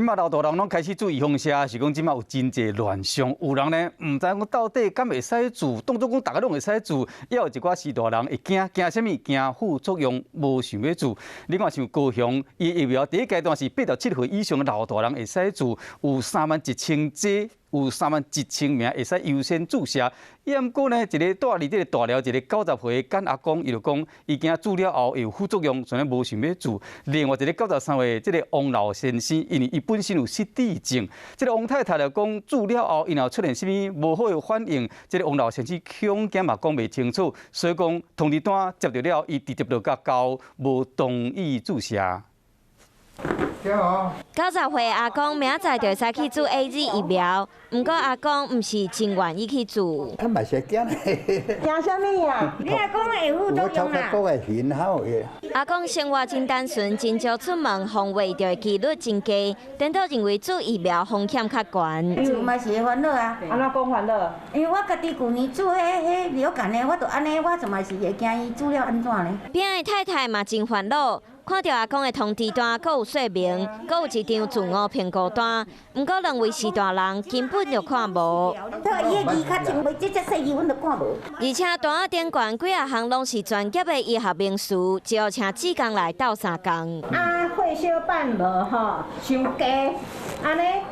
即马老大人拢开始注意风险，是讲即马有真济乱象，有人呢唔知讲到底敢会使做，当作讲大家拢会使做，也有一寡时大人会惊什么？惊副作用，无想要做。另外像高雄，伊疫苗第一阶段是8到7岁以上的老大人会使做，有31000剂。 有31000名会使优先注射，也毋过呢，一个住伫这个大寮，一个90岁的干阿公，伊就讲，伊惊注了后会有副作用，所以无想要做。另外一个93岁的这个王老先生，因为伊本身有失智症，这个王太太就讲注了后，因若出现什么无好的反应，这个王老先生恐惊嘛讲袂清楚，所以讲通知单接到了，伊直接就甲交，无同意注射。 90岁阿公明仔载就会使去做 AZ 疫苗，不过阿公唔是真愿意去做。啊，嘛是惊嘞。惊什么呀？你阿公会副作用啊？我会晕好个。阿公生活真单纯，真少出门，防卫着纪律真低，颠倒认为做疫苗风险较悬。做嘛是会烦恼啊？安怎讲烦恼？因为我家己旧年做迄流感的，我就安尼，我就嘛是会惊伊做了安怎呢？边的太太嘛真烦恼。 看到阿公的通知单，阁有说明，阁有一张自我评估单，不过认为是大人根本就看无。伊个字较清微，这细字阮就看无。而且单啊顶悬几啊项拢是专业的医学名词，只要请志工来斗3工。啊，血小板无吼，伤低，安尼。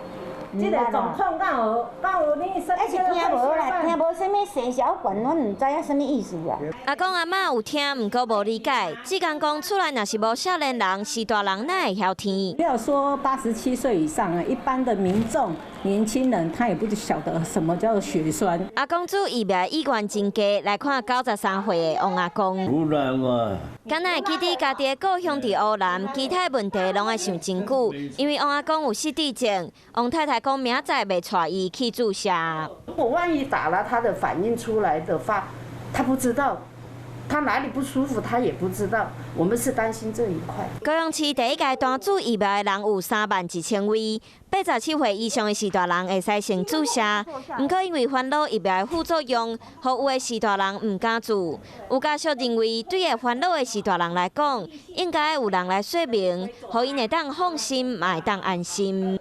这个状况敢有你身体是听无啦，听无什么细小管，阮唔知影什么意思啊。阿公阿嬷有听，唔过无理解。志工讲厝内若是无少年人，是大人哪会晓听？不要说87岁以上啊，一般的民众、年轻人，他也不晓得什么叫血栓。阿公做疫苗意愿真低，来看93岁的王阿公。有人啊。 敢若记伫家己的故乡伫乌南，其他问题拢爱想真久，因为王阿公有失智症，王太太讲明仔载袂带伊去注射。如果万一打了，他的反应出来的话，他不知道，他哪里不舒服，他也不知道。我们是担心这一块。高雄市第一阶段注疫苗的人有31000位，87岁以上的士大人会使先注射，不过因为烦恼疫苗的副作用，互有的士大人唔敢做。有家属认为，对会烦恼的士大人来讲，应该有人来说明，互因会当放心，嘛会当安心。